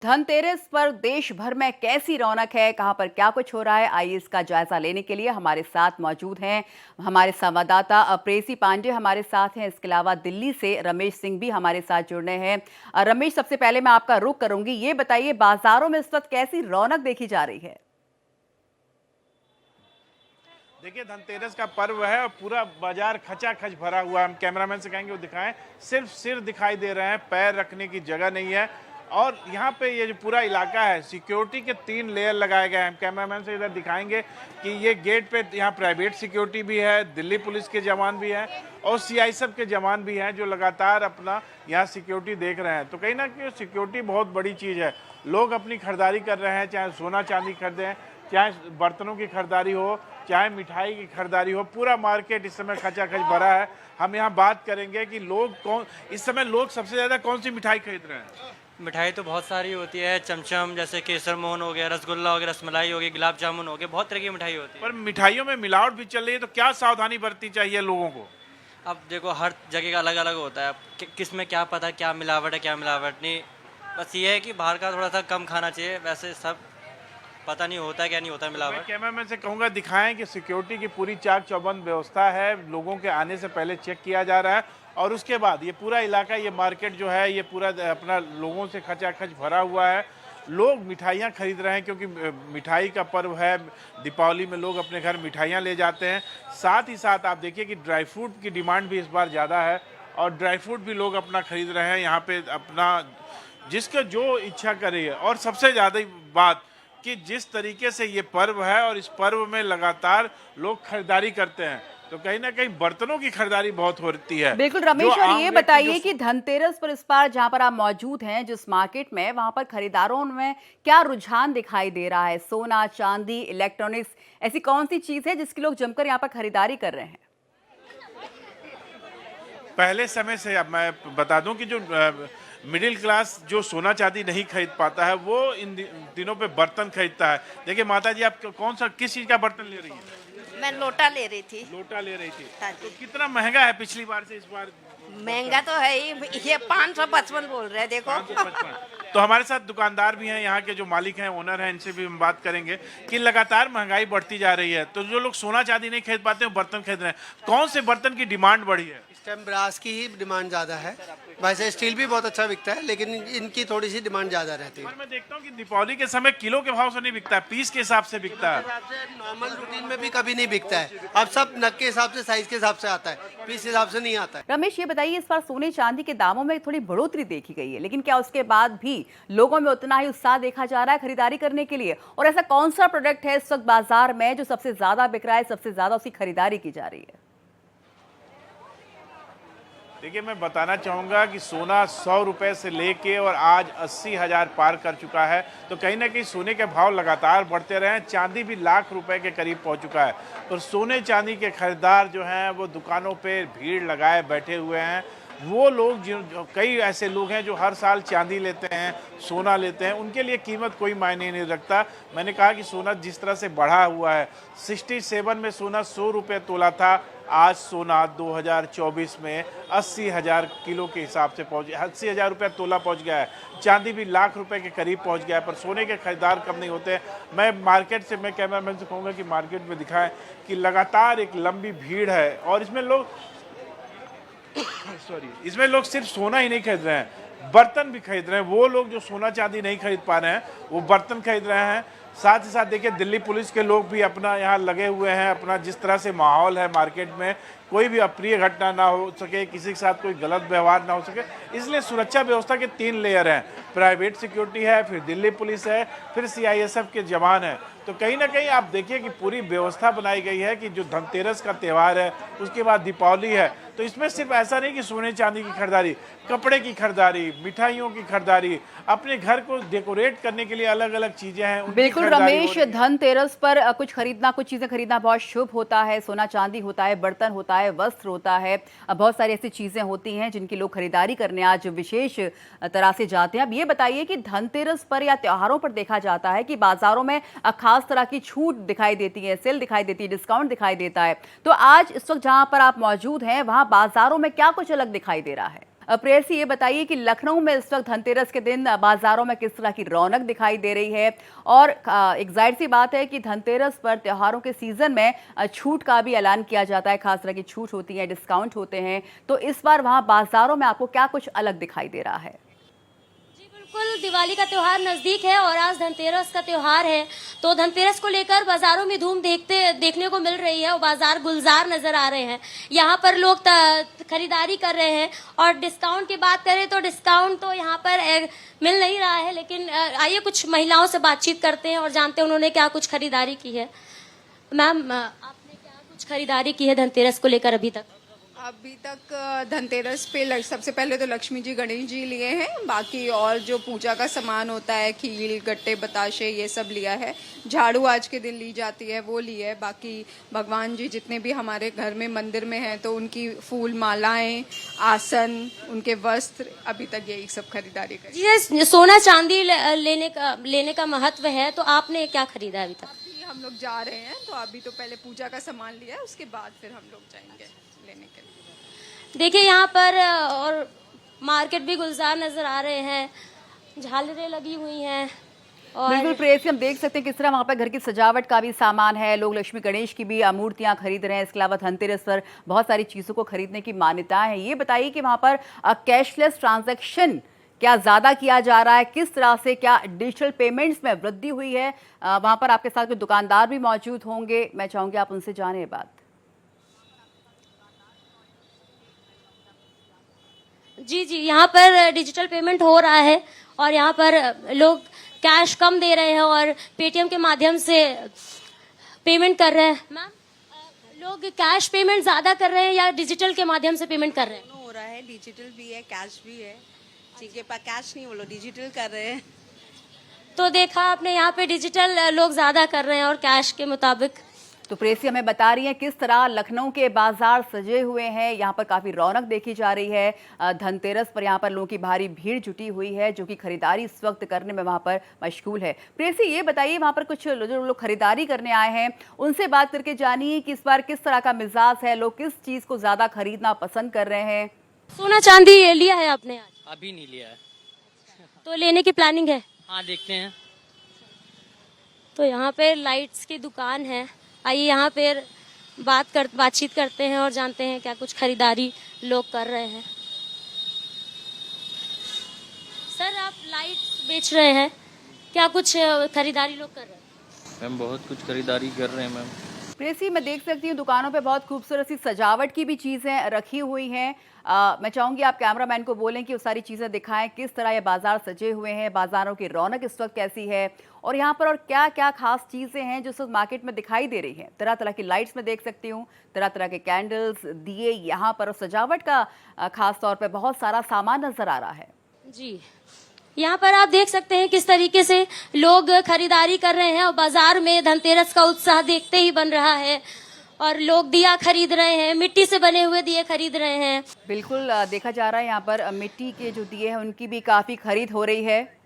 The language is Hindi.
धनतेरस पर देश भर में कैसी रौनक है, कहां पर क्या कुछ हो रहा है, आइए इसका जायजा लेने के लिए हमारे साथ मौजूद हैं हमारे संवाददाता प्रेसी पांडे हमारे साथ हैं। इसके अलावा दिल्ली से रमेश सिंह भी हमारे साथ जुड़ने हैं। रमेश, सबसे पहले मैं आपका रुख करूंगी, ये बताइए बाजारों में इस वक्त कैसी रौनक देखी जा रही है? देखिए, धनतेरस का पर्व है और पूरा बाजार खचाखच भरा हुआ है। हम कैमरामैन से कहेंगे वो दिखाएं। सिर्फ सिर दिखाई दे रहे हैं, पैर रखने की जगह नहीं है। और यहाँ पे ये जो पूरा इलाका है, सिक्योरिटी के 3 लेयर लगाए गए हैं। हम कैमरामैन से इधर दिखाएंगे कि ये गेट पे यहाँ प्राइवेट सिक्योरिटी भी है, दिल्ली पुलिस के जवान भी हैं और सीआईएसएफ के जवान भी हैं जो लगातार अपना यहाँ सिक्योरिटी देख रहे हैं। तो कहीं ना कहीं सिक्योरिटी बहुत बड़ी चीज़ है। लोग अपनी खरीदारी कर रहे हैं, चाहे सोना चांदी खरीदें, चाहे बर्तनों की खरीदारी हो, चाहे मिठाई की खरीदारी हो। पूरा मार्केट इस समय खचाखच भरा है। हम यहाँ बात करेंगे कि इस समय लोग सबसे ज़्यादा कौन सी मिठाई खरीद रहे हैं। मिठाई तो बहुत सारी होती है, चमचम जैसे केसर मोहन हो गया, रसगुल्ला हो गया, रसमलाई हो गई, गुलाब जामुन हो गया, बहुत तरह की मिठाई होती है। पर मिठाइयों में मिलावट भी चल रही है, तो क्या सावधानी बरतनी चाहिए लोगों को? अब देखो, हर जगह का अलग अलग होता है। किस में क्या पता क्या मिलावट है क्या मिलावट नहीं। बस ये है कि बाहर का थोड़ा सा कम खाना चाहिए, वैसे सब पता नहीं होता है क्या नहीं होता है मिलावट। कैमरामैन से कहूँगा दिखाएं कि सिक्योरिटी की पूरी चाक चौबंद व्यवस्था है। लोगों के आने से पहले चेक किया जा रहा है और उसके बाद ये पूरा इलाका, ये मार्केट जो है, ये पूरा अपना लोगों से खचाखच भरा हुआ है। लोग मिठाइयाँ खरीद रहे हैं क्योंकि मिठाई का पर्व है। दीपावली में लोग अपने घर मिठाइयाँ ले जाते हैं। साथ ही साथ आप देखिए कि ड्राई फ्रूट की डिमांड भी इस बार ज़्यादा है और ड्राई फ्रूट भी लोग अपना खरीद रहे हैं यहाँ पे, अपना जिसका जो इच्छा करे। और सबसे ज़्यादा बात कि जिस तरीके से ये पर्व है और इस पर्व में लगातार लोग खरीदारी करते हैं, तो कहीं ना कहीं बर्तनों की खरीदारी बहुत होती है। बिल्कुल रमेश, और ये बताइए कि धनतेरस पर इस बार जहां पर आप मौजूद हैं, जिस मार्केट में, वहां पर खरीदारों में क्या रुझान दिखाई दे रहा है? सोना, चांदी, इलेक्ट्रॉनिक्स, ऐसी कौन सी चीज है जिसकी लोग जमकर यहाँ पर खरीदारी कर रहे हैं? पहले समय से, अब मैं बता दूं कि जो मिडिल क्लास जो सोना चांदी नहीं खरीद पाता है, वो इन दिनों पे बर्तन खरीदता है। देखिए माता जी, आप किस चीज का बर्तन ले रही हैं? मैं लोटा ले रही थी। लोटा ले रही थी। हाँ तो जी। कितना महंगा है पिछली बार से इस बार? महंगा तो है ही, ये 555 बोल रहे हैं, देखो। 555। तो हमारे साथ दुकानदार भी हैं, यहाँ के जो मालिक हैं, ओनर हैं, इनसे भी हम बात करेंगे कि लगातार महंगाई बढ़ती जा रही है, तो जो लोग सोना चांदी नहीं खरीद पाते, वो बर्तन खरीद रहे हैं। कौन से बर्तन की डिमांड बढ़ी है? इस टाइम ब्रास की ही डिमांड ज़्यादा है। वैसे स्टील भी बहुत अच्छा बिकता है, लेकिन इनकी थोड़ी सी डिमांड ज़्यादा रहती है। पर मैं देखता हूँ कि दीपावली के समय किलो के भाव से नहीं बिकता है, पीस के हिसाब से बिकता है। नॉर्मल रूटीन में भी कभी नहीं बिकता है। अब सब नग के हिसाब से, साइज के हिसाब से आता है, पीस के हिसाब से नहीं आता है। रमेश, ये बताइए, इस बार सोने चांदी के दामों में थोड़ी बढ़ोतरी देखी गई है, लेकिन क्या उसके बाद भी लोगों में उतना ही उत्साह देखा जा रहा है खरीदारी करने के लिए? और ऐसा कौन सा प्रोडक्ट है इस वक्त बाजार में जो सबसे ज्यादा बिक रहा है, सबसे ज्यादा उसकी खरीदारी की जा रही है? देखिए, मैं बताना चाहूँगा कि सोना 100 रुपये से लेके और आज 80,000 पार कर चुका है। तो कहीं ना कहीं सोने के भाव लगातार बढ़ते रहे हैं। चांदी भी लाख रुपए के करीब पहुँच चुका है। और सोने चांदी के खरीदार जो हैं, वो दुकानों पे भीड़ लगाए बैठे हुए हैं। वो लोग जो कई ऐसे लोग हैं जो हर साल चांदी लेते हैं, सोना लेते हैं, उनके लिए कीमत कोई मायने नहीं रखता। मैंने कहा कि सोना जिस तरह से बढ़ा हुआ है, 67 में सोना 100 रुपये तोला था, आज सोना 2024 में 80,000 किलो के हिसाब से 80,000 रुपये तोला पहुंच गया है। चांदी भी लाख रुपए के करीब पहुंच गया है, पर सोने के खरीदार कम नहीं होते। मैं कैमरामैन से कहूँगा कि मार्केट में दिखाएं कि लगातार एक लंबी भीड़ है और इसमें लोग सिर्फ सोना ही नहीं खरीद रहे हैं, बर्तन भी खरीद रहे हैं। वो लोग जो सोना चांदी नहीं खरीद पा रहे हैं, वो बर्तन खरीद रहे हैं। साथ ही साथ देखिए, दिल्ली पुलिस के लोग भी अपना यहाँ लगे हुए हैं। अपना जिस तरह से माहौल है मार्केट में, कोई भी अप्रिय घटना ना हो सके, किसी के साथ कोई गलत व्यवहार ना हो सके, इसलिए सुरक्षा व्यवस्था के 3 लेयर हैं। प्राइवेट सिक्योरिटी है, फिर दिल्ली पुलिस है, फिर सीआईएसएफ के जवान हैं। तो कहीं ना कहीं आप देखिए कि पूरी व्यवस्था बनाई गई है कि जो धनतेरस का त्यौहार है, उसके बाद दीपावली है, तो इसमें सिर्फ ऐसा नहीं कि सोने चांदी की खरीदारी, कपड़े की खरीदारी, मिठाइयों की खरीदारी, अपने घर को डेकोरेट करने के लिए अलग अलग चीजें हैं। बिल्कुल रमेश, धनतेरस पर कुछ खरीदना, कुछ चीजें खरीदना बहुत शुभ होता है। सोना चांदी होता है, बर्तन होता है, वस्त्र होता है, बहुत सारी ऐसी चीजें होती हैं जिनकी लोग खरीदारी करने आज विशेष तरह से जाते हैं। अब ये बताइए कि धनतेरस पर या त्योहारों पर देखा जाता है कि बाजारों में खास तरह की छूट दिखाई देती है, सेल दिखाई देती है, डिस्काउंट दिखाई देता है। तो आज इस वक्त जहां पर आप मौजूद हैं, वहां बाजारों में क्या कुछ अलग दिखाई दे रहा है? प्रेयसी, ये बताइए कि लखनऊ में इस वक्त धनतेरस के दिन बाजारों में किस तरह की रौनक दिखाई दे रही है, और एक जाहिर सी बात है कि धनतेरस पर त्योहारों के सीजन में छूट का भी ऐलान किया जाता है, खास तरह की छूट होती है, डिस्काउंट होते हैं, तो इस बार वहां बाजारों में आपको क्या कुछ अलग दिखाई दे रहा है? बिल्कुल, दिवाली का त्योहार नज़दीक है और आज धनतेरस का त्योहार है, तो धनतेरस को लेकर बाज़ारों में धूम देखने को मिल रही है और बाज़ार गुलजार नज़र आ रहे हैं। यहाँ पर लोग खरीदारी कर रहे हैं और डिस्काउंट की बात करें तो डिस्काउंट तो यहाँ पर मिल नहीं रहा है, लेकिन आइए कुछ महिलाओं से बातचीत करते हैं और जानते हैं उन्होंने क्या कुछ खरीदारी की है। मैम, आपने क्या कुछ खरीदारी की है धनतेरस को लेकर अभी तक? अभी तक धनतेरस पे सबसे पहले तो लक्ष्मी जी गणेश जी लिए हैं, बाकी और जो पूजा का सामान होता है, खील गट्टे बताशे, ये सब लिया है। झाड़ू आज के दिन ली जाती है वो ली है। बाकी भगवान जी जितने भी हमारे घर में मंदिर में हैं तो उनकी फूल मालाएं, आसन, उनके वस्त्र, अभी तक यही सब खरीदारी करी। जी, सोना चांदी लेने का महत्व है, तो आपने क्या खरीदा अभी तक? अभी हम लोग जा रहे हैं तो अभी तो पहले पूजा का सामान लिया है, उसके बाद फिर हम लोग जाएंगे लेने के लिए। देखिए यहाँ पर और मार्केट भी गुलजार नजर आ रहे हैं, झालरें लगी हुई हैं और बिल्कुल प्रेयसी, हम देख सकते हैं किस तरह वहाँ पर घर की सजावट का भी सामान है, लोग लक्ष्मी गणेश की भी मूर्तियां खरीद रहे हैं। इसके अलावा धनतेरस पर बहुत सारी चीज़ों को खरीदने की मान्यता है। ये बताइए कि वहाँ पर कैशलेस ट्रांजैक्शन क्या ज़्यादा किया जा रहा है, किस तरह से, क्या डिजिटल पेमेंट्स में वृद्धि हुई है? वहाँ पर आपके साथ कोई दुकानदार भी मौजूद होंगे, मैं चाहूँगी आप उनसे जाने बात। जी, यहाँ पर डिजिटल पेमेंट हो रहा है और यहाँ पर लोग कैश कम दे रहे हैं और पेटीएम के माध्यम से पेमेंट कर रहे हैं। मैम, लोग कैश पेमेंट ज़्यादा कर रहे हैं या डिजिटल के माध्यम से पेमेंट कर रहे हैं? दोनों हो रहा है, डिजिटल भी है, कैश भी है। जिनके पास कैश नहीं वो लोग डिजिटल कर रहे हैं। तो देखा आपने, यहाँ पे डिजिटल लोग ज़्यादा कर रहे हैं और कैश के मुताबिक। तो प्रेसी हमें बता रही हैं किस तरह लखनऊ के बाजार सजे हुए हैं, यहाँ पर काफ़ी रौनक देखी जा रही है। धनतेरस पर यहाँ पर लोगों की भारी भीड़ जुटी हुई है जो कि खरीदारी इस वक्त करने में वहाँ पर मशगूल है। प्रेसी, ये बताइए, वहाँ पर कुछ जो लोग खरीदारी करने आए हैं उनसे बात करके जानिए कि इस बार किस तरह का मिजाज है, लोग किस चीज़ को ज़्यादा खरीदना पसंद कर रहे हैं। सोना चांदी लिया है आपने आज? अभी नहीं लिया है। तो लेने की प्लानिंग है? हाँ, देखते हैं। तो यहाँ पे लाइट्स की दुकान है, आइए यहाँ पे बातचीत करते हैं और जानते हैं क्या कुछ खरीदारी लोग कर रहे हैं। सर, आप लाइट्स बेच रहे हैं, क्या कुछ खरीदारी लोग कर रहे हैं? मैम बहुत कुछ खरीदारी कर रहे हैं मैम। प्रेसी, मैं देख सकती हूँ दुकानों पे बहुत खूबसूरत सी सजावट की भी चीज़ें रखी हुई हैं। मैं चाहूँगी आप कैमरामैन को बोलें कि वो सारी चीज़ें दिखाएं, किस तरह ये बाजार सजे हुए हैं, बाजारों की रौनक इस वक्त कैसी है, और यहाँ पर और क्या क्या खास चीज़ें हैं जो इस वक्त मार्केट में दिखाई दे रही हैं। तरह तरह की लाइट्स में देख सकती हूँ, तरह तरह के कैंडल्स, दिए यहाँ पर, और सजावट का खास तौर पर बहुत सारा सामान नजर आ रहा है। जी, यहाँ पर आप देख सकते हैं किस तरीके से लोग खरीदारी कर रहे हैं और बाजार में धनतेरस का उत्साह देखते ही बन रहा है और लोग दिया खरीद रहे हैं, मिट्टी से बने हुए दिए खरीद रहे हैं। बिल्कुल देखा जा रहा है यहाँ पर मिट्टी के जो दिए हैं उनकी भी काफ़ी खरीद हो रही है।